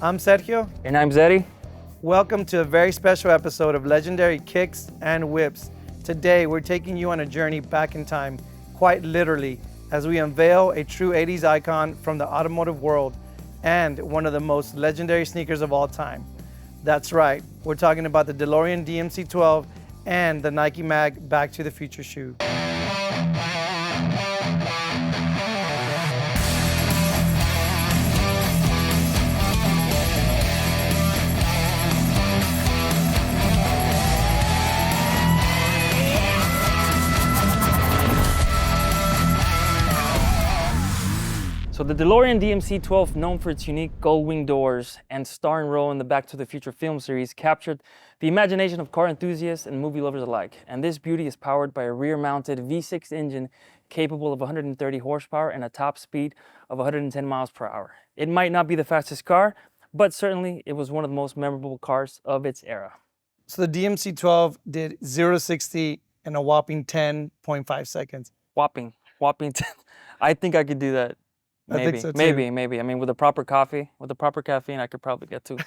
I'm Sergio. And I'm Zeddy. Welcome to a very special episode of Legendary Kicks and Whips. Today, we're taking you on a journey back in time, quite literally, as we unveil a true 80s icon from the automotive world and one of the most legendary sneakers of all time. That's right, we're talking about the DeLorean DMC 12 and the Nike Mag Back to the Future shoe. So the DeLorean DMC 12, known for its unique gold wing doors and starring role in the Back to the Future film series, captured the imagination of car enthusiasts and movie lovers alike. And this beauty is powered by a rear-mounted V6 engine capable of 130 horsepower and a top speed of 110 miles per hour. It might not be the fastest car, but certainly it was one of the most memorable cars of its era. So the DMC 12 did 0 to 60 in a whopping 10.5 seconds. Whopping 10. I think I could do that. Maybe, I think so too. maybe. I mean, with the proper coffee, with the proper caffeine, I could probably get to.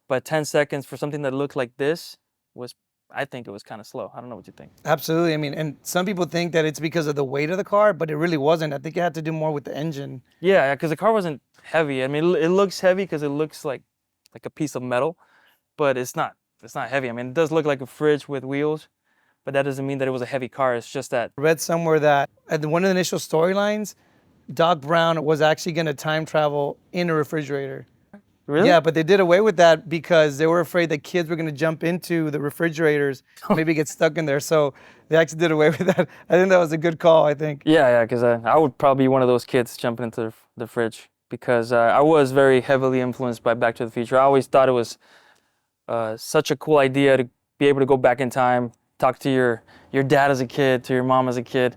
But 10 seconds for something that looked like this was, I think it was kind of slow. I don't know what you think. Absolutely. I mean, and some people think that it's because of the weight of the car, but it really wasn't. I think it had to do more with the engine. Yeah, because the car wasn't heavy. I mean, it looks heavy because it looks like a piece of metal, but it's not. It's not heavy. I mean, it does look like a fridge with wheels, but that doesn't mean that it was a heavy car. It's just that. I read somewhere that at one of the initial storylines, Doc Brown was actually going to time travel in a refrigerator. Really? Yeah, but they did away with that because they were afraid that kids were going to jump into the refrigerators, maybe get stuck in there. So they actually did away with that. I think that was a good call, I think. Yeah, because I would probably be one of those kids jumping into the fridge because I was very heavily influenced by Back to the Future. I always thought it was such a cool idea to be able to go back in time, talk to your dad as a kid, to your mom as a kid.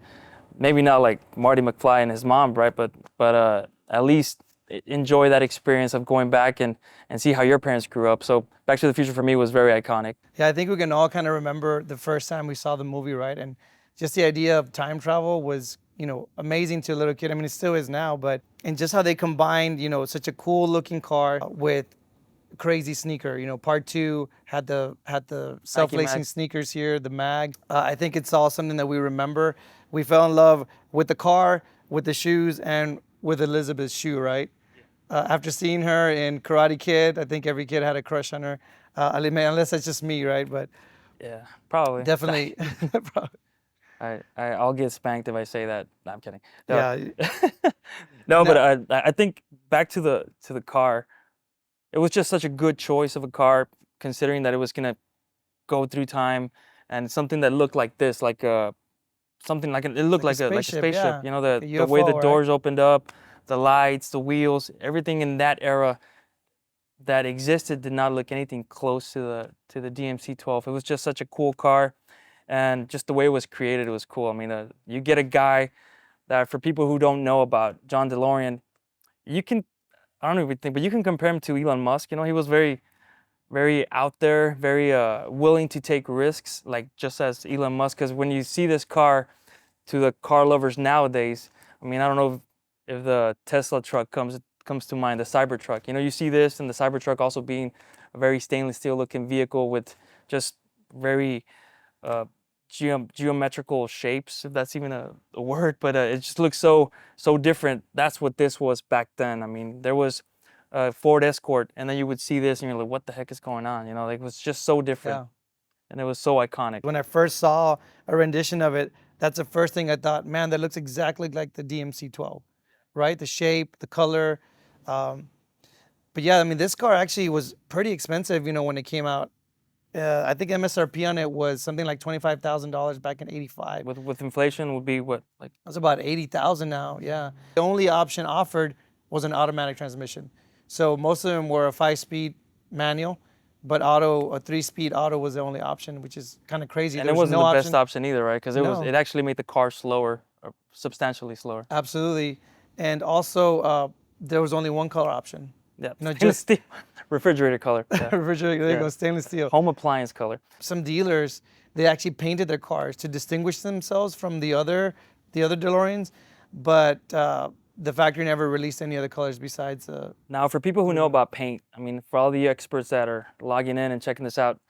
Maybe not like Marty McFly and his mom, right? But at least enjoy that experience of going back and see how your parents grew up. So Back to the Future for me was very iconic. Yeah, I think we can all kind of remember the first time we saw the movie, right? And just the idea of time travel was, amazing to a little kid. I mean, it still is now, and just how they combined, such a cool looking car with crazy sneaker. Part 2 had the self-lacing sneakers here, the mag. I think it's all something that we remember. We fell in love with the car, with the shoes, and with Elizabeth's shoe, right? After seeing her in Karate Kid, I think every kid had a crush on her. Unless that's just me, right? But yeah, probably. Definitely. I'll get spanked if I say that. No, I'm kidding. No. Yeah. No, but I think back to the car, it was just such a good choice of a car, considering that it was gonna go through time, and something that looked like this, like a spaceship. Yeah. The way the doors opened up, the lights, the wheels, everything in that era that existed did not look anything close to the DMC 12. It was just such a cool car, and just the way it was created, it was cool. I mean, you get a guy that, for people who don't know about John DeLorean, I don't even think, but you can compare him to Elon Musk. He was very, very out there, very willing to take risks, like just as Elon Musk. Because when you see this car, to the car lovers nowadays, I mean, I don't know if the Tesla truck comes to mind, the Cybertruck. You see this, and the Cybertruck also being a very stainless steel looking vehicle with just very geometrical shapes, if that's even a word, but it just looks so different. That's what this was back then. I mean, there was a Ford Escort, and then you would see this, and you're like, what the heck is going on? It was just so different. Yeah. And it was so iconic. When I first saw a rendition of it, that's the first thing I thought, man, that looks exactly like the DMC 12, right? The shape, the color. But yeah, I mean, this car actually was pretty expensive, when it came out. I think MSRP on it was something like $25,000 back in '85. With inflation would be what, like? That's about $80,000 now. Yeah. The only option offered was an automatic transmission. So most of them were a 5-speed manual, but a 3-speed auto was the only option, which is kind of crazy. And it wasn't the best option either, right? Because it actually made the car slower, substantially slower. Absolutely, and also there was only one color option. Yeah, stainless steel. Refrigerator color. Yeah. Refrigerator, there you go, stainless steel. Home appliance color. Some dealers, they actually painted their cars to distinguish themselves from the other DeLoreans, but the factory never released any other colors besides Now, for people who know about paint, I mean, for all the experts that are logging in and checking this out,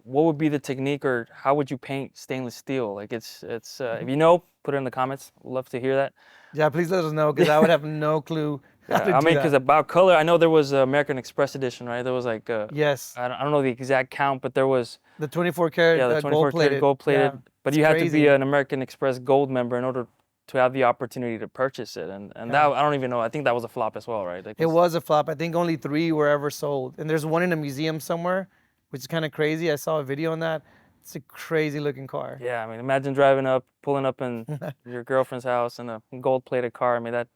what would be the technique, or how would you paint stainless steel? Like it's if you know, put it in the comments. We'd love to hear that. Yeah, please let us know, because I would have no clue how to Yeah, I do mean, that. because about color, I know there was American Express edition, right? There was like Yes, I don't know the exact count, but there was the 24 karat the 24 karat gold plated. Yeah, But it's you had to be crazy. an American Express Gold member in order to have the opportunity to purchase it. And that, I don't even know. I think that was a flop as well, right? Like It was a flop. I think only 3 were ever sold, and there's one in a museum somewhere, which is kind of crazy. I saw a video on that. It's a crazy looking car. Yeah, I mean, imagine driving up, pulling up in your girlfriend's house in a gold plated car. I mean, that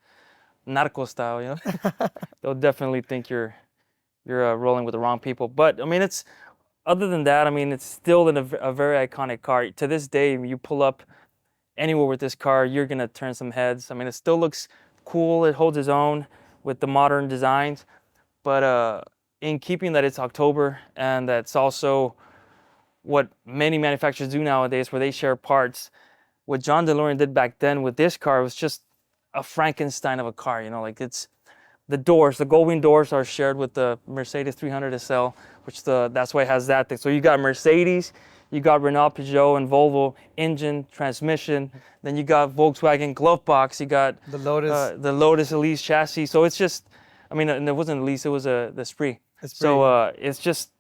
narco style, you know. They'll definitely think you're rolling with the wrong people. But I mean, it's other than that, I mean, it's still a very iconic car. To this day, you pull up anywhere with this car, you're gonna turn some heads. I mean, it still looks cool. It holds its own with the modern designs. But in keeping that it's October, and that's also what many manufacturers do nowadays, where they share parts. What John DeLorean did back then with this car was just a Frankenstein of a car. You know, like it's the doors, the gold wing doors are shared with the Mercedes 300 SL, which that's why it has that thing. So you got Mercedes, you got Renault, Peugeot, and Volvo engine, transmission. Then you got Volkswagen glove box. You got The Lotus Elise chassis. So it's just, I mean, and it wasn't Elise, it was the Esprit. So it's just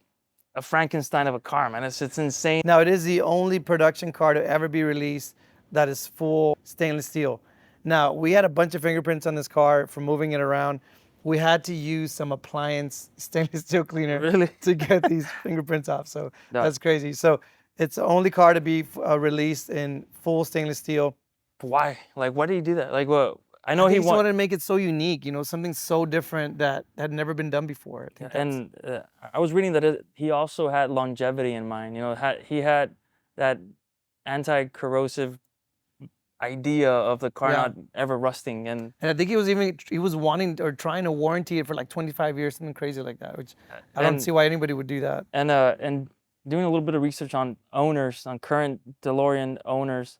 a Frankenstein of a car, man. It's insane. Now, it is the only production car to ever be released that is full stainless steel. Now, we had a bunch of fingerprints on this car from moving it around. We had to use some appliance stainless steel cleaner Really? to get these fingerprints off. So No. that's crazy. So it's the only car to be released in full stainless steel. Why? Like, why did he do that? Like, what? I know I he think he wanted to make it so unique, you know, something so different that had never been done before. I think And I was reading that he also had longevity in mind. You know, he had that anti-corrosive idea of the car not ever rusting. And I think he was wanting or trying to warranty it for like 25 years, something crazy like that, which I don't see why anybody would do that. And doing a little bit of research on owners, on current DeLorean owners,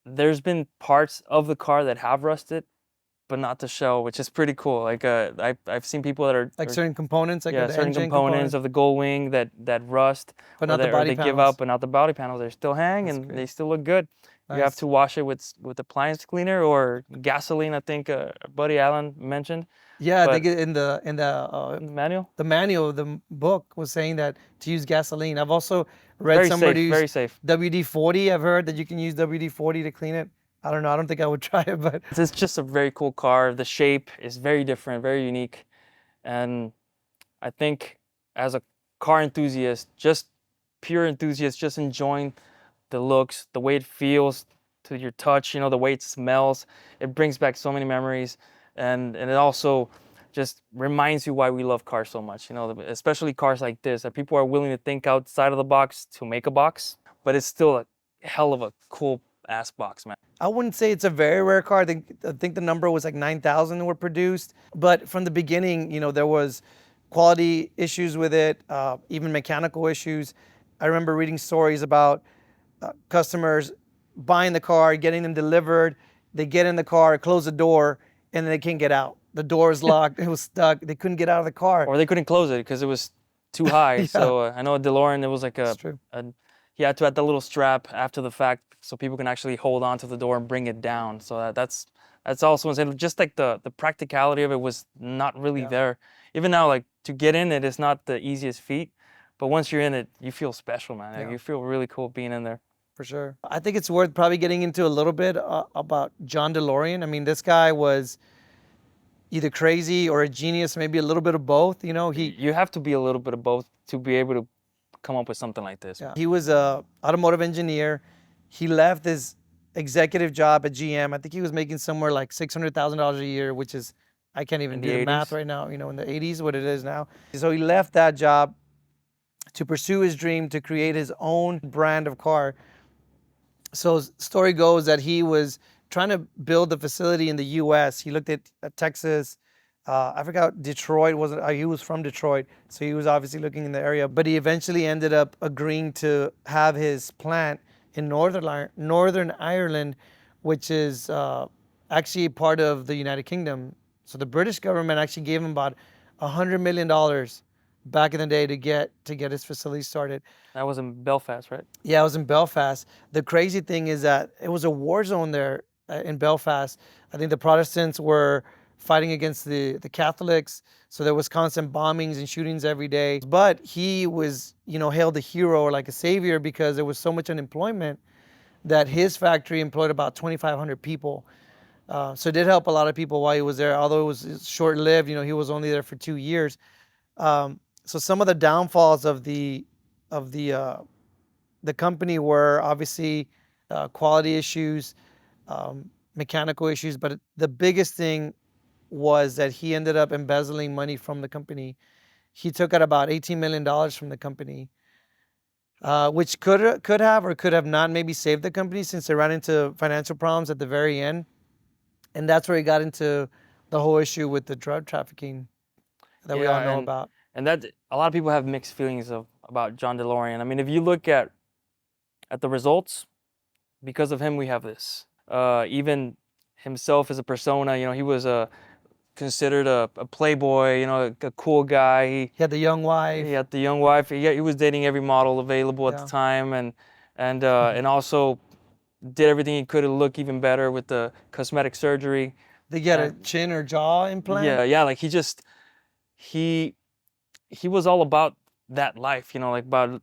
there's been parts of the car that have rusted, but not to show, which is pretty cool. Like I've seen people that are Like certain components, like the certain engine components of the gold wing that rust, but not the body they give panels. up, but not the body panels. They still hang and they still look good. Nice. You have to wash it with appliance cleaner or gasoline. I think Buddy Allen mentioned. Yeah, I But think in the manual. the manual, the book was saying that to use gasoline. I've also read Very somewhere safe, to use very safe. WD-40. I've heard that you can use WD-40 to clean it. I don't know. I don't think I would try it, but It's just a very cool car. The shape is very different, very unique. And I think as a car enthusiast, just pure enthusiast, just enjoying the looks, the way it feels to your touch, you know, the way it smells, it brings back so many memories. And it also just reminds you why we love cars so much, you know, especially cars like this, that people are willing to think outside of the box to make a box, but it's still a hell of a cool ass box, man. I wouldn't say it's a very rare car. I think the number was like 9,000 were produced. But from the beginning, you know, there was quality issues with it, even mechanical issues. I remember reading stories about customers buying the car, getting them delivered. They get in the car, close the door, and then they can't get out. The door is locked. It was stuck. They couldn't get out of the car. Or they couldn't close it because it was too high. So I know a DeLorean, it was like he had to add the little strap after the fact so people can actually hold on to the door and bring it down. So that's also insane. Just like the practicality of it was not really there. Even now, like to get in it is not the easiest feat, but once you're in it, you feel special, man. Like, you feel really cool being in there. For sure. I think it's worth probably getting into a little bit about John DeLorean. I mean, this guy was either crazy or a genius, maybe a little bit of both. You know, you have to be a little bit of both to be able to come up with something like this. Yeah. He was a automotive engineer. He left his executive job at GM. I think he was making somewhere like $600,000 a year, which is, I can't even do the math right now, you know, in the 80s, what it is now. So he left that job to pursue his dream to create his own brand of car. So story goes that he was trying to build the facility in the U.S. He looked at Texas. I forgot Detroit wasn't. He was from Detroit, so he was obviously looking in the area. But he eventually ended up agreeing to have his plant in Northern Ireland, which is actually part of the United Kingdom. So the British government actually gave him about $100 million back in the day to get his facility started. That was in Belfast, right? Yeah, I was in Belfast. The crazy thing is that it was a war zone there in Belfast. I think the Protestants were fighting against the Catholics, so there was constant bombings and shootings every day. But he was, hailed a hero or like a savior because there was so much unemployment that his factory employed about 2,500 people. So it did help a lot of people while he was there, although it was short-lived. He was only there for 2 years. So some of the downfalls of the company were obviously quality issues, mechanical issues, but the biggest thing was that he ended up embezzling money from the company. He took out about $18 million from the company, which could have or could have not maybe saved the company since they ran into financial problems at the very end. And that's where he got into the whole issue with the drug trafficking that we all know about. And that a lot of people have mixed feelings about John DeLorean. I mean, if you look at the results, because of him, we have this. Even himself as a persona, he was considered a playboy, a cool guy. He had the young wife. He had the young wife. He was dating every model available at the time, and also did everything he could to look even better with the cosmetic surgery. Did he get a chin or jaw implant? Yeah, like he was all about that life, like about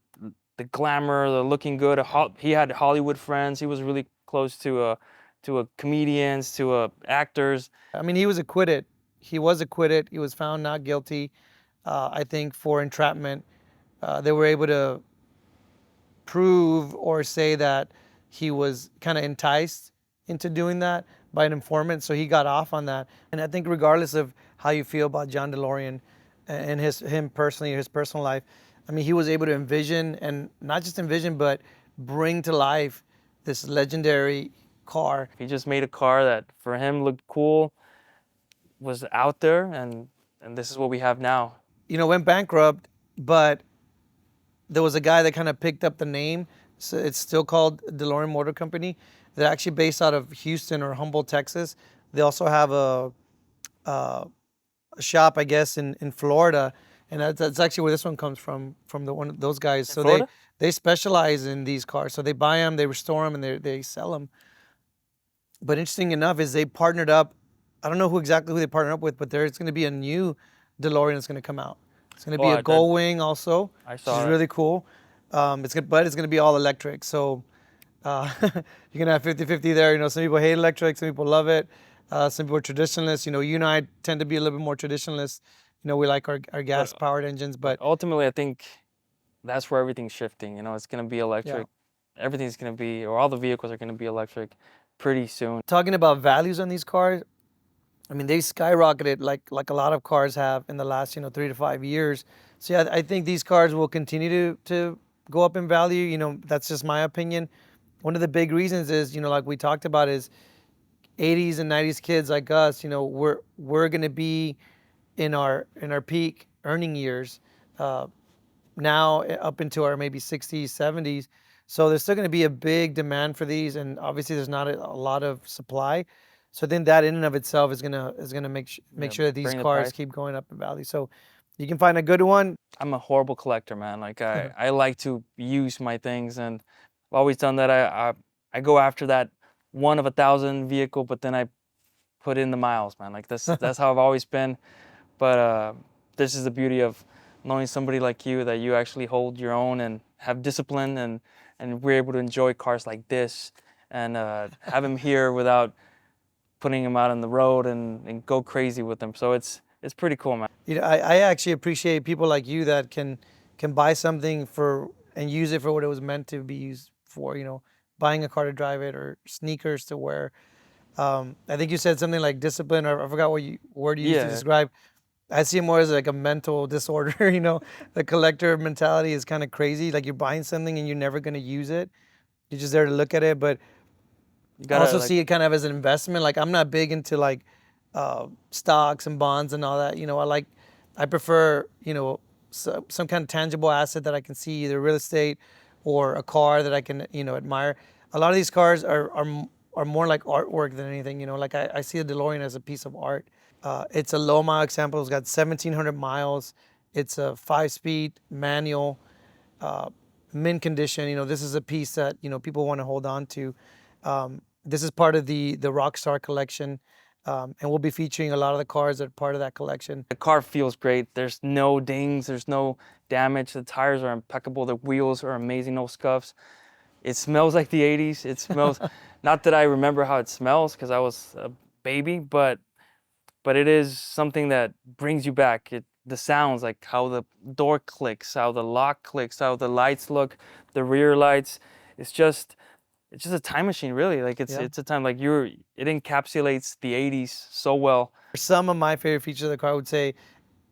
the glamour, the looking good. He had Hollywood friends. He was really close to comedians, to actors. I mean, he was acquitted. He was found not guilty, I think, for entrapment. They were able to prove or say that he was kind of enticed into doing that by an informant, so he got off on that. And I think regardless of how you feel about John DeLorean and him personally, his personal life, I mean, he was able to envision, and not just envision, but bring to life this legendary car. He just made a car that for him looked cool, was out there, and this is what we have now. Went bankrupt, but there was a guy that kind of picked up the name. So it's still called DeLorean Motor Company. They're actually based out of Houston or Humboldt, Texas. They also have a shop, I guess, in Florida. And that's actually where this one comes from those guys. So they specialize in these cars. So they buy them, they restore them, and they sell them. But interesting enough is they partnered up. I don't know exactly who they partnered up with, but there's going to be a new DeLorean that's going to have. It's going to be a Gold Wing also, which is really cool. But it's going to be all electric. So you're going to have 50-50 there. Some people hate electric, some people love it. Some people are traditionalists. You and I tend to be a little bit more traditionalist. We like our gas-powered engines, but ultimately, I think that's where everything's shifting. It's going to be electric. Yeah. Everything's going to be, or all the vehicles are going to be electric pretty soon. Talking about values on these cars, I mean, they skyrocketed like a lot of cars have in the last 3 to 5 years. So yeah, I think these cars will continue to go up in value. That's just my opinion. One of the big reasons is, like we talked about, is 80s and 90s kids like us. We're gonna be in our peak earning years now up into our maybe 60s, 70s. So there's still going to be a big demand for these, and obviously there's not a lot of supply. So then that in and of itself is gonna make sure that these cars keep going up in value. So you can find a good one. I'm a horrible collector, man. Like I like to use my things, and I've always done that. I go after that 1 of 1,000 vehicle, but then I put in the miles, man. Like that's how I've always been. But this is the beauty of knowing somebody like you, that you actually hold your own and have discipline, and we're able to enjoy cars like this and have them here without putting them out on the road and go crazy with them. So it's pretty cool, man. I actually appreciate people like you that can buy something and use it for what it was meant to be used for. Buying a car to drive it, or sneakers to wear. I think you said something like discipline, or I forgot what word you used to describe. I see it more as like a mental disorder. The collector mentality is kind of crazy. Like you're buying something and you're never going to use it. You're just there to look at it. But I also see it kind of as an investment. Like I'm not big into like stocks and bonds and all that. I prefer, some kind of tangible asset that I can see, either real estate or a car that I can, admire. A lot of these cars are are more like artwork than anything. You know, like I see the DeLorean as a piece of art. It's a low mile example. It's got 1,700 miles. It's a 5-speed manual, mint condition. You know, this is a piece that, you know, people want to hold on to. This is part of the Rockstar collection. And we'll be featuring a lot of the cars that are part of that collection. The car feels great. There's no dings, there's no damage. The tires are impeccable. The wheels are amazing, no scuffs. It smells like the 80s. It smells, not that I remember how it smells because I was a baby, but it is something that brings you back. The sounds, like how the door clicks, how the lock clicks, how the lights look, the rear lights. It's just a time machine, really. Like it's a time, like it encapsulates the 80s so well. Some of my favorite features of the car, I would say,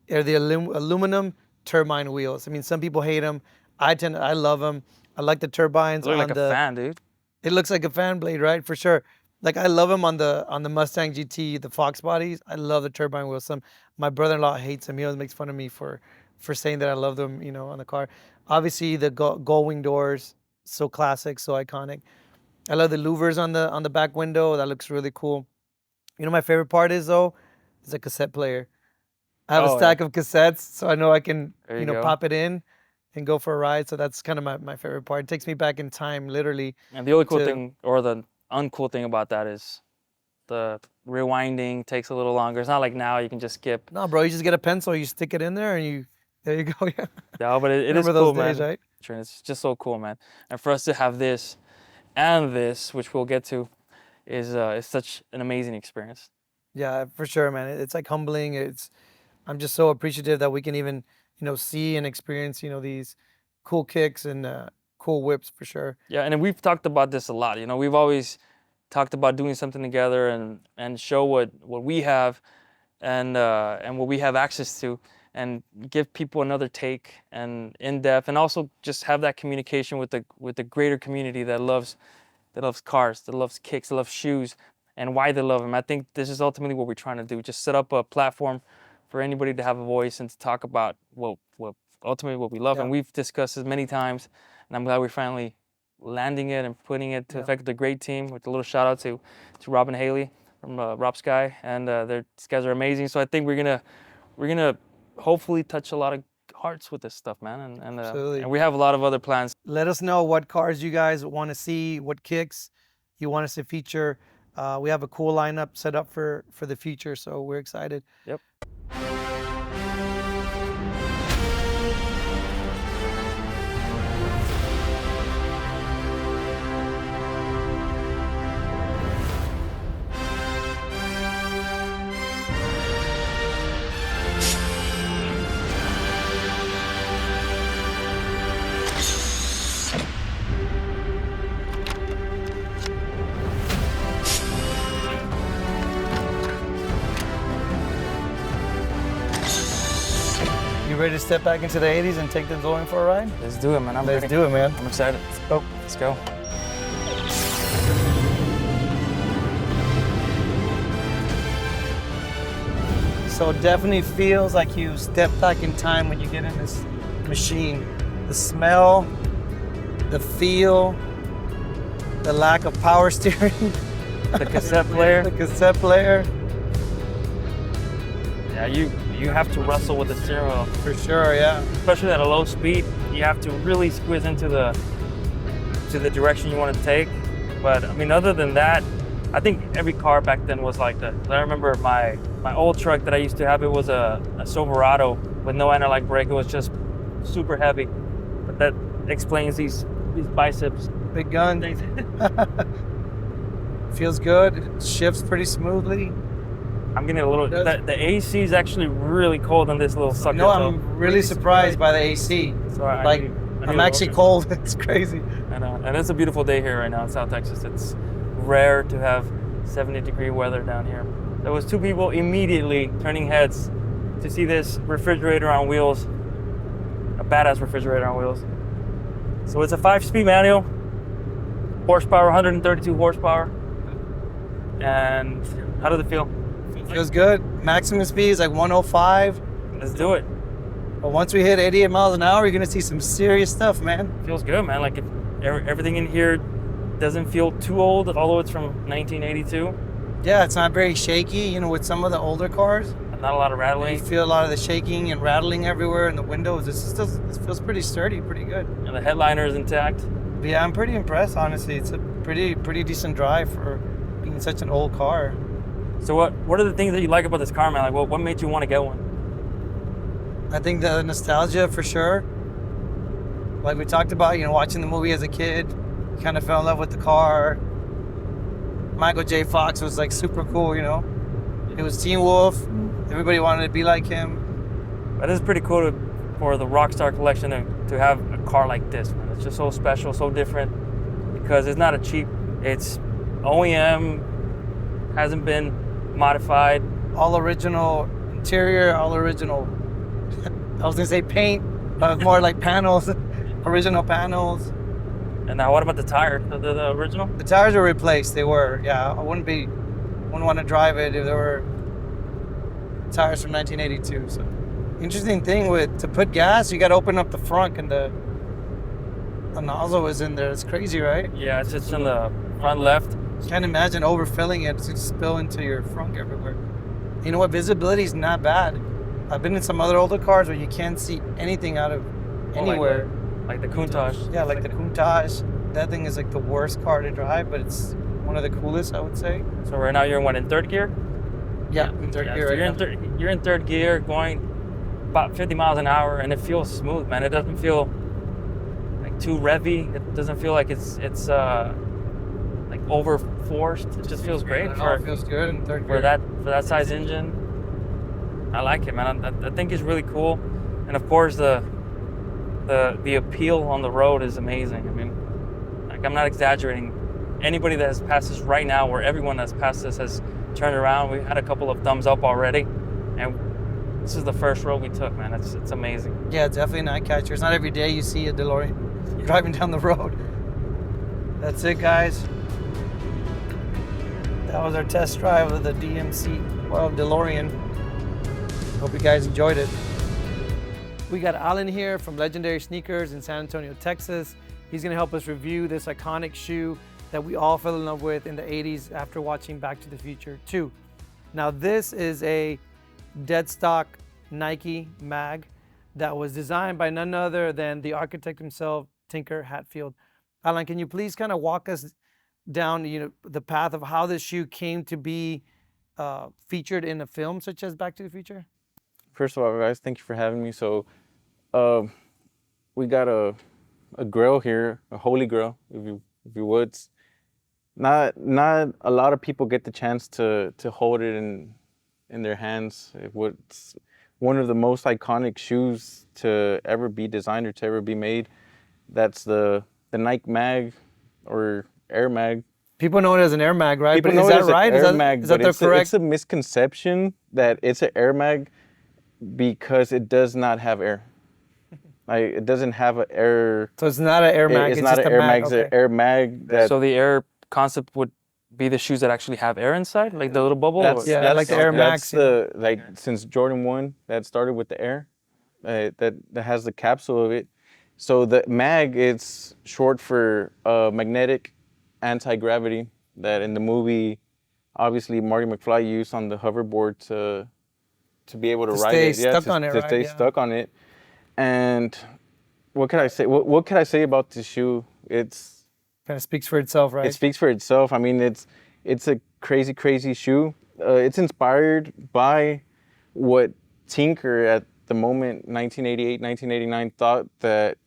are the aluminum turbine wheels. I mean, some people hate them. I love them. I like the turbines. It looks like a fan, dude. It looks like a fan blade, right? For sure. Like I love them on the Mustang GT, the Fox bodies. I love the turbine wheels. My brother-in-law hates them. He always makes fun of me for saying that I love them, you know, on the car. Obviously, the gull wing doors, so classic, so iconic. I love the louvers on the back window. That looks really cool. You know, my favorite part is the cassette player. I have a stack of cassettes, so I know I can, you know, pop it in and go for a ride. So that's kind of my favorite part. It takes me back in time, literally. And the only cool thing, or the uncool thing about that, is the rewinding takes a little longer. It's not like now you can just skip. No, bro, you just get a pencil, you stick it in there, and there you go. Yeah. No, but it is cool, those days, man. Right? It's just so cool, man. And for us to have this and this, which we'll get to, is such an amazing experience. Yeah, for sure, man. It's like humbling. I'm just so appreciative that we can even, you know, see and experience, you know, these cool kicks and cool whips, for sure. Yeah, and we've talked about this a lot. You know, we've always talked about doing something together and show what we have and what we have access to, and give people another take and in depth, and also just have that communication with the greater community that loves cars, that loves kicks, that loves shoes, and why they love them. I think this is ultimately what we're trying to do. Just set up a platform for anybody to have a voice and to talk about what ultimately what we love. And we've discussed this many times, and I'm glad we're finally landing it and putting it to effect with a great team. With a little shout out to Rob and Haley from Rob Sky, and these guys are amazing. So I think we're gonna hopefully touch a lot of hearts with this stuff, man. And we have a lot of other plans. Let us know what cars you guys want to see, what kicks you want us to feature. We have a cool lineup set up for the future, so we're excited. Yep. You ready to step back into the 80s and take the DeLorean for a ride? Let's do it, man. Let's do it, man. I'm excited. Let's go. So it definitely feels like you step back in time when you get in this machine. The smell, the feel, the lack of power steering. The cassette player. The cassette player. Yeah, you have to wrestle with the steering wheel. For sure, yeah. Especially at a low speed, you have to really squeeze into the direction you want to take. But I mean, other than that, I think every car back then was like that. I remember my old truck that I used to have, it was a Silverado with no anti-lock brake. It was just super heavy. But that explains these biceps. Big gun. Feels good. It shifts pretty smoothly. I'm getting a little, the AC is actually really cold on this little sucker. No, I'm really surprised by the AC. So I'm actually cold. It's crazy. I know. And it's a beautiful day here right now in South Texas. It's rare to have 70-degree weather down here. There was two people immediately turning heads to see this refrigerator on wheels, a badass refrigerator on wheels. So it's a 5-speed manual, horsepower, 132 horsepower. And how does it feel? Feels good. Maximum speed is like 105. Let's do it. But once we hit 88 miles an hour, you're gonna see some serious stuff, man. Feels good, man. Like everything in here doesn't feel too old, although it's from 1982. Yeah, it's not very shaky. You know, with some of the older cars, Not a lot of you rattling. feel a lot of the shaking and rattling everywhere in the windows. This feels pretty sturdy, pretty good. And the headliner is intact. But yeah, I'm pretty impressed, honestly. It's a pretty decent drive for being such an old car. So what are the things that you like about this car, man? Like, what made you want to get one? I think the nostalgia for sure. Like we talked about, you know, watching the movie as a kid, kind of fell in love with the car. Michael J. Fox was like super cool, you know. It was Teen Wolf. Everybody wanted to be like him. That is pretty cool for the Rockstar collection to have a car like this, man. It's just so special, so different, because it's not a cheap. It's OEM, hasn't been modified. All original interior, all original. I was gonna say paint, but more like panels, original panels. And now, what about the tires? The original? The tires were replaced. They were, yeah. I wouldn't want to drive it if there were tires from 1982. So, interesting thing to put gas, you got to open up the front, and the nozzle is in there. It's crazy, right? Yeah, it's just in the front left. Can't imagine overfilling it to spill into your front everywhere. You know what? Visibility is not bad. I've been in some other older cars where you can't see anything out of anywhere. Like the Countach. Yeah, like the Countach. That thing is like the worst car to drive, but it's one of the coolest, I would say. So right now you're in third gear? Yeah, in third gear. So Right you're in third gear, going about 50 miles an hour, and it feels smooth, man. It doesn't feel like too revvy. It doesn't feel like it's like over forced. It just feels great it feels good in third gear. for that size engine. I like it, man. I think it's really cool, and of course the appeal on the road is amazing. I mean, like, I'm not exaggerating. Anybody that has passed this right now, or everyone that's passed this, has turned around. We've had a couple of thumbs up already, and this is the first road we took, man. It's amazing. Yeah, it's definitely an eye catcher. It's not every day you see a DeLorean driving down the road. That's it, guys. That was our test drive of the DMC DeLorean. Hope you guys enjoyed it. We got Alan here from Legendary Sneakers in San Antonio, Texas. He's gonna help us review this iconic shoe that we all fell in love with in the 80s after watching Back to the Future 2. Now this is a dead stock Nike mag that was designed by none other than the architect himself, Tinker Hatfield. Alan, can you please kind of walk us down, you know, the path of how this shoe came to be featured in a film such as Back to the Future? First of all, guys, thank you for having me. So, we got a grail here, a holy grail, if you would. Not a lot of people get the chance to hold it in their hands. It's one of the most iconic shoes to ever be designed or to ever be made. That's the Nike Mag or Air Mag. People know it as an Air Mag, right? People but know is it that as an right? Air Mag, is that but the correct? It's a misconception that it's an Air Mag because it does not have air. Like, it doesn't have an air. So it's not an Air Mag. It's not just an a Air mag. Mag. Okay. It's an Air Mag. That, So the Air concept would be the shoes that actually have air inside, like the little bubble. That's, Yeah, like the Air Max, That's the like since Jordan 1 that started with the Air, that has the capsule of it. So the mag, it's short for magnetic anti-gravity. That in the movie, obviously Marty McFly used on the hoverboard to be able to ride stay it. stuck on it, to right? stay Yeah. stuck on it. And what can I say? What can I say about this shoe? It's Kind of speaks for itself, right? It speaks for itself. I mean, it's a crazy shoe. It's inspired by what Tinker at the moment, 1988, 1989, thought that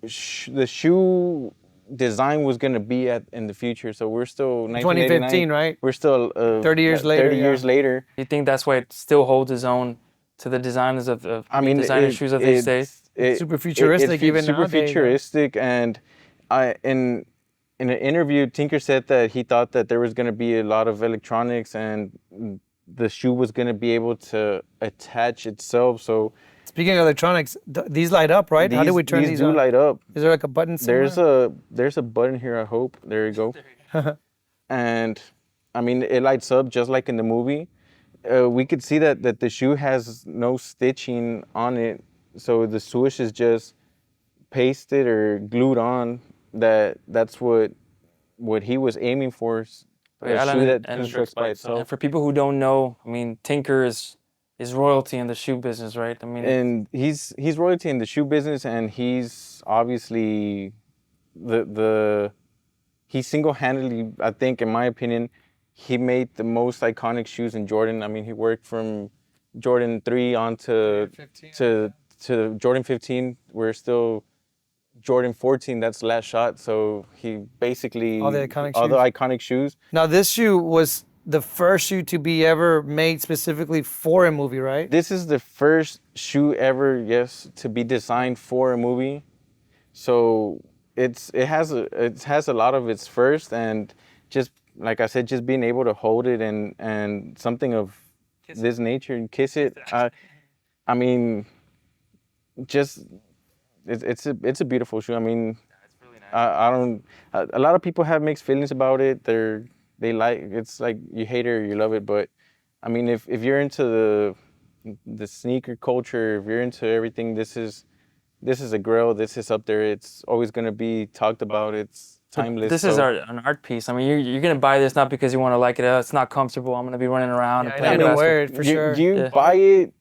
the shoe design was going to be in the future. So we're still 2015, right? We're still 30 years later. 30 years later. You think that's why it still holds its own to the designers of designer shoes of these days? Super futuristic even super nowadays, futuristic, and in an interview, Tinker said that he thought that there was going to be a lot of electronics and the shoe was going to be able to attach itself. So speaking of electronics, these light up, right? How do we turn these do on? light up. Is there like a button somewhere? There's a button here, I hope. There you go. And I mean, it lights up just like in the movie. We could see that the shoe has no stitching on it. So the swoosh is just pasted or glued on that's what he was aiming for. A Yeah, shoe that and constructs by and itself. for people who don't know, I mean, Tinker is royalty in the shoe business, right? I mean, And he's royalty in the shoe business, and he's obviously he single-handedly, I think, in my opinion, he made the most iconic shoes in Jordan. I mean, he worked from Jordan 3 on to Jordan 15. We're still Jordan 14. That's the last shot. So he basically All the iconic all the shoes. iconic shoes. Now, this shoe was the first shoe to be ever made specifically for a movie, right? This is the first shoe ever, yes, to be designed for a movie. So it has a lot of its first, and just like I said, just being able to hold it and something of this nature and kiss it. I mean, just it's a beautiful shoe. I mean, I don't. A lot of people have mixed feelings about it. They like, it's like you hate it or you love it. But I mean, if you're into the sneaker culture, if you're into everything, this is a grail. This is up there. It's always gonna be talked about. It's timeless. this is an art piece. I mean, you're gonna buy this not because you want to like it. It's not comfortable. I'm gonna be running around and I playing need to basketball. wear it for sure. You Yeah. buy it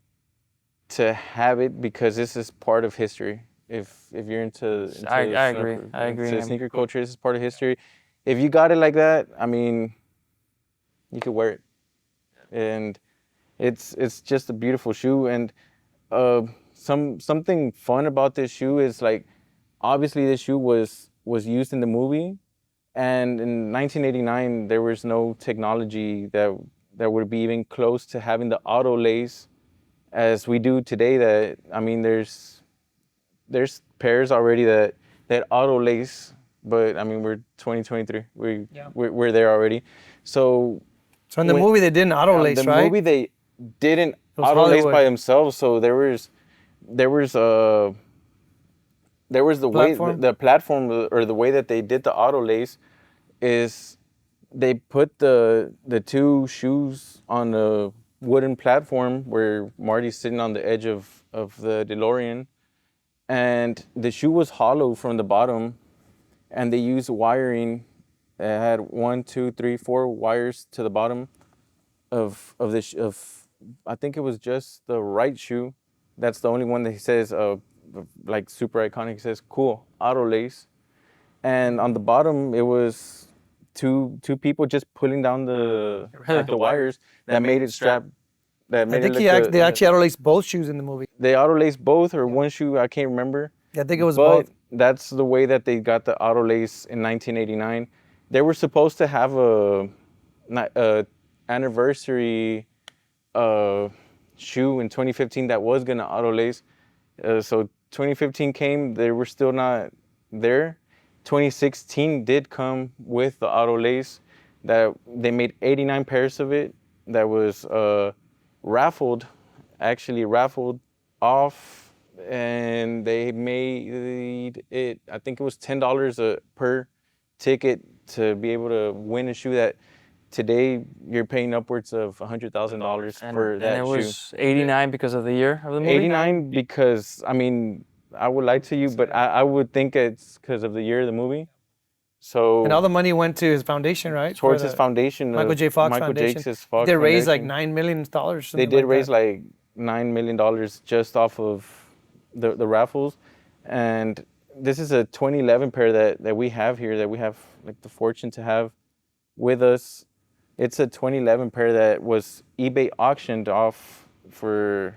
to have it because this is part of history. If you're into I agree. I agree. into sneaker culture, this is part of history. If you got it like that, I mean, you could wear it, and it's just a beautiful shoe. And something fun about this shoe is, like, obviously this shoe was used in the movie, and in 1989 there was no technology that would be even close to having the auto lace as we do today. That, I mean, there's pairs already that auto lace, but I mean, we're 2023. We're there already. So So in the movie, they didn't auto lace, right? the movie, they didn't was auto lace Hollywood. by themselves. So there was the Platform? way the platform, or the way that they did the auto lace is they put the two shoes on a wooden platform where Marty's sitting on the edge of the DeLorean, and the shoe was hollow from the bottom, and they used wiring. It had 1, 2, 3, 4 wires to the bottom of I think it was just the right shoe. That's the only one that he says like super iconic. He says cool auto lace, and on the bottom it was two people just pulling down the wires that made it strap. That made I think it look they actually auto laced both shoes in the movie. they auto laced both, or one shoe, I can't remember. Yeah, I think it was But both. that's the way that they got the auto lace in 1989. They were supposed to have a anniversary shoe in 2015 that was gonna auto lace. So 2015 came, they were still not there. 2016 did come with the auto lace. That they made 89 pairs of it. That was raffled off, and they made it, I think it was $10 per ticket to be able to win a shoe that today you're paying upwards of $100,000 for that and it shoe. was 89 because of the year of the movie. 89 because, I mean, I would lie to you, but I would think it's because of the year of the movie. So And all the money went to his foundation, right? towards For his the foundation, Michael J. Fox Michael Foundation. J. Fox They raised like Foundation. $9 million. They did raise like $9 million just off of the raffles. And this is a 2011 pair that we have here, that we have like the fortune to have with us. It's a 2011 pair that was eBay auctioned off for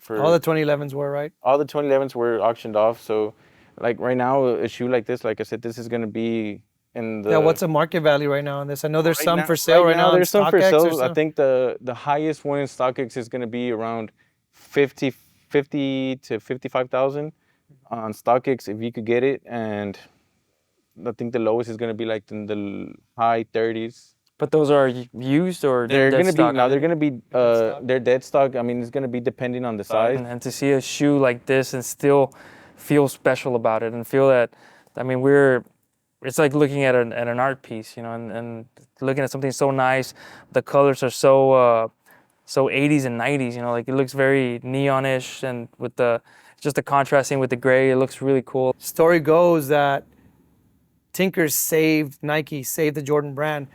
All the 2011s were, right? all the 2011s were auctioned off. So like right now, a shoe like this, like I said, this is going to be in the... Yeah, what's the market value right now on this? I know there's some now- for sale right now. There's some for StockX or sale. I some. think the highest one in StockX is going to be around 50 to 55,000 on StockX if you could get it, and I think the lowest is going to be like in the high 30s. But those are used or They're dead going to be stock? now. They're going to be they're dead stock. I mean, it's going to be depending on the size. And to see a shoe like this and still feel special about it and feel that, I mean, it's like looking at an art piece, you know, and looking at something so nice. The colors are so 80s and 90s, you know, like it looks very neonish, and with just the contrasting with the gray, it looks really cool. Story goes that Tinker saved Nike, saved the Jordan brand.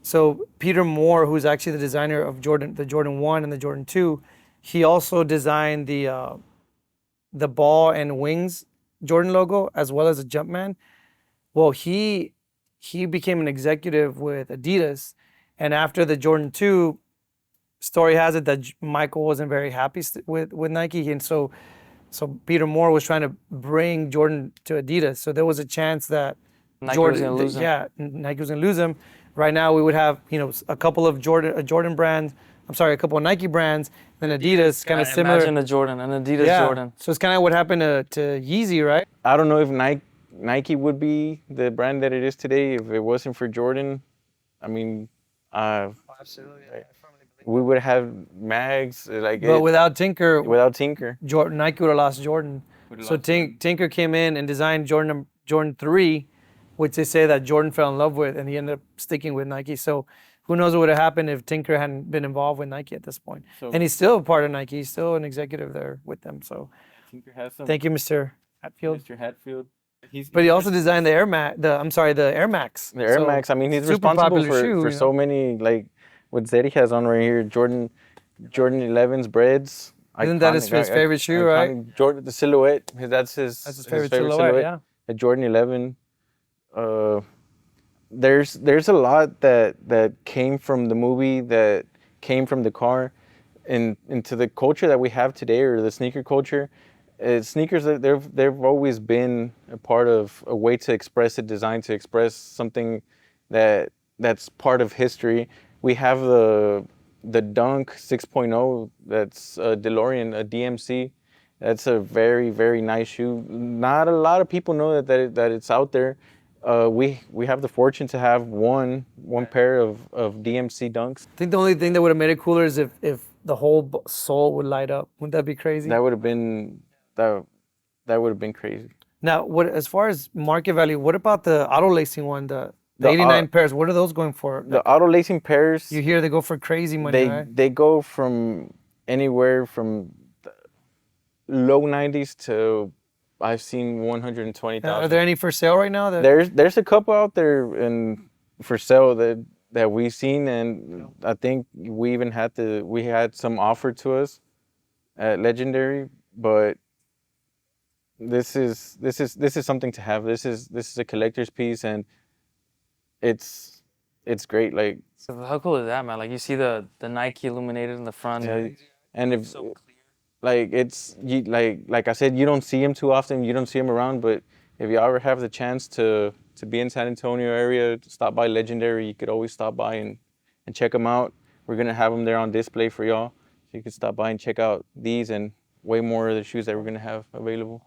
So Peter Moore, who's actually the designer of the Jordan 1 and the Jordan 2, he also designed the ball and wings Jordan logo as well as a Jumpman. Well, he became an executive with Adidas, and after the Jordan 2, story has it that Michael wasn't very happy with Nike, and so Peter Moore was trying to bring Jordan to Adidas. So there was a chance that Nike was gonna lose him. Yeah, Nike was gonna lose him. Right now, we would have a couple of Jordan brands. I'm sorry, a couple of Nike brands, then Adidas, kind of similar. Imagine a Jordan, an Adidas Jordan. So it's kind of what happened to Yeezy, right? I don't know if Nike would be the brand that it is today if it wasn't for Jordan. I mean, Absolutely. we would have mags like. But without Tinker, Nike would have lost Jordan. So Tinker came in and designed Jordan 3, which they say that Jordan fell in love with, and he ended up sticking with Nike. So who knows what would have happened if Tinker hadn't been involved with Nike at this point. And he's still a part of Nike. He's still an executive there with them. So Tinker has some. thank you, Mr. Hatfield. Mr. Hatfield. But he also designed the Air Max. The Air Max. The Air Max. I mean, he's responsible for so many, like what Zeddy has on right here. Jordan 11's breads. Isn't that his favorite shoe, right? Jordan, the silhouette. That's his favorite silhouette. Yeah. A Jordan 11. There's a lot that came from the movie, that came from the car, into the culture that we have today, or the sneaker culture. Sneakers, they've always been a part of a way to express a design, to express something that's part of history. We have the Dunk 6.0, that's a DeLorean, a DMC. That's a very, very nice shoe. Not a lot of people know that it's out there. We have the fortune to have one pair of DMC Dunks. I think the only thing that would have made it cooler is if the whole sole would light up. Wouldn't that be crazy? That would have been crazy. Now, as far as market value, what about the auto lacing one, the 89 pairs? What are those going for? The auto lacing pairs. You hear they go for crazy money, right? They go from anywhere from low 90s to I've seen 120,000. Are there any for sale right now? There's a couple out there for sale that we've seen, and I think we had some offered to us at Legendary, but this is something to have. This is a collector's piece, and it's great. Like, so how cool is that, man? Like, you see the Nike illuminated in the front. Yeah, and if so clear. Like, like I said, you don't see him too often. You don't see him around, but if you ever have the chance to be in San Antonio area, to stop by Legendary, you could always stop by and check them out. We're gonna have them there on display for y'all, so you can stop by and check out these and way more of the shoes that we're gonna have available.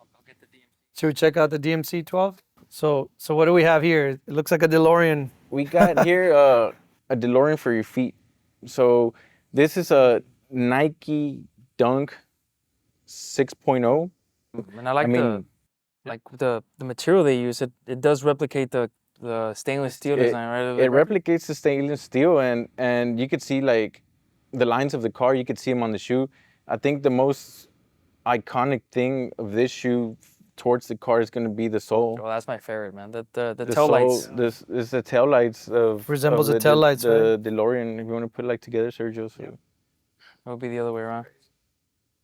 Should we check out the DMC 12? So what do we have here? It looks like a DeLorean. We got here a DeLorean for your feet. So this is a Nike Dunk 6.0. And I like the material they use. It does replicate the stainless steel design, right? It replicates the stainless steel, and you could see like the lines of the car. You could see them on the shoe. I think the most iconic thing of this shoe towards the car is going to be the sole. Well, that's my favorite, man. The tail lights. This is the tail lights of resembles the tail lights, the DeLorean. If you want to put it like together, Sergio. So. Yeah. It would be the other way around.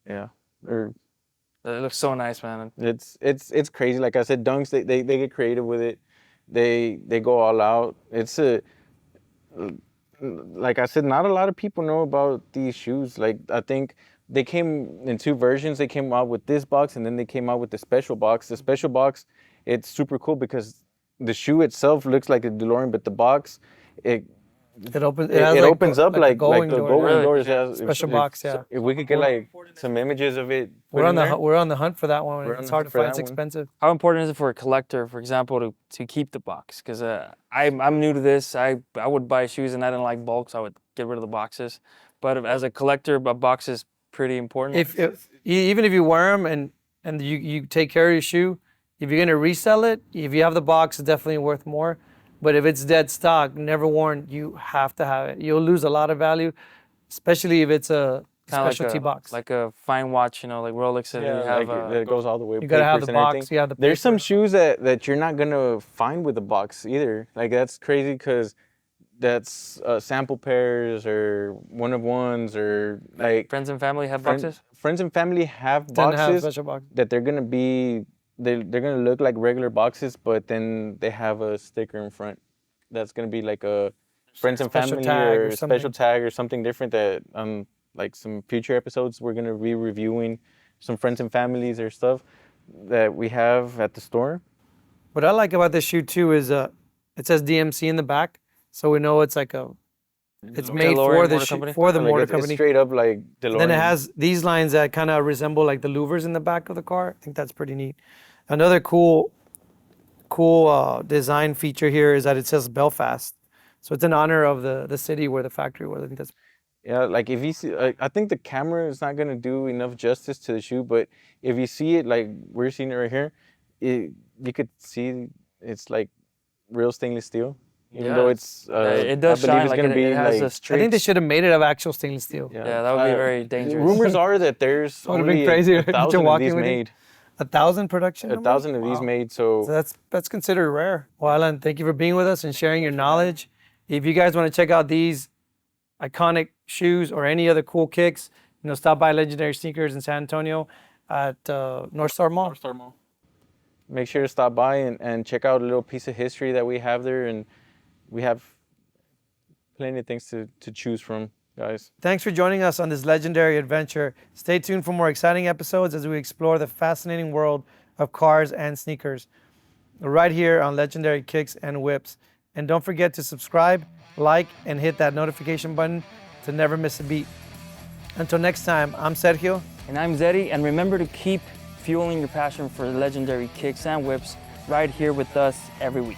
Yeah. It looks so nice, man. It's crazy. Like I said, Dunks, they get creative with it. They go all out. Like I said, not a lot of people know about these shoes. Like, I think they came in two versions. They came out with this box, and then they came out with the special box. The special box, it's super cool because the shoe itself looks like a DeLorean, but the box, it opens up like the going doors. Yeah. Special box, yeah. If we could get like some images of it, we're on the hunt for that one. It's hard to find. It's expensive. How important is it for a collector, for example, to keep the box? Because I'm new to this. I would buy shoes and I didn't like bulk, so I would get rid of the boxes. But as a collector, a box is pretty important. Even if you wear them and you take care of your shoe, if you're gonna resell it, if you have the box, it's definitely worth more. But if it's dead stock, never worn, you have to have it. You'll lose a lot of value, especially if it's a Kind of specialty box. like a fine watch, you know, like Rolex. And you have that goes all the way. You gotta have papers the and box. everything. You have the There's some paper. shoes that you're not gonna find with the box either. Like that's crazy because that's sample pairs or one of ones or like friends and family have boxes. Friends and family have Then have boxes special box. that they're gonna be they're gonna look like regular boxes, but then they have a sticker in front. That's gonna be like a friends and Special family tag or or something. special tag or something different that like some future episodes we're gonna be reviewing some friends and families or stuff that we have at the store. What I like about this shoe too is it says DMC in the back, so we know it's like it's made DeLorean for the Motor Company? for the Like motor it's company. straight up like DeLorean. Then it has these lines that kind of resemble like the louvers in the back of the car. I think that's pretty neat. Another cool design feature here is that it says Belfast, so it's in honor of the city where the factory was. I think that's Yeah, like if you see, I think the camera is not gonna do enough justice to the shoe, but if you see it like we're seeing it right here, you could see it's like real stainless steel, even though it's it does I believe shine it's like gonna it, be it has like a straight. I think they should have made it of actual stainless steel. Yeah, that would be very dangerous. Rumors are that there's Would've been only crazy, a right? You're 1,000 of walking these with it. made. 1,000 production. 1,000 of these Wow. made. So So that's considered rare. Well, Alan, thank you for being with us and sharing your knowledge. If you guys want to check out these iconic shoes or any other cool kicks, stop by Legendary Sneakers in San Antonio at North Star Mall. make sure to stop by and check out a little piece of history that we have there, and we have plenty of things to choose from, guys. Thanks for joining us on this legendary adventure. Stay tuned for more exciting episodes as we explore the fascinating world of cars and sneakers right here on Legendary Kicks and Whips. And don't forget to subscribe, like, and hit that notification button to never miss a beat. Until next time, I'm Sergio. And I'm Zeddy, and remember to keep fueling your passion for legendary kicks and whips right here with us every week.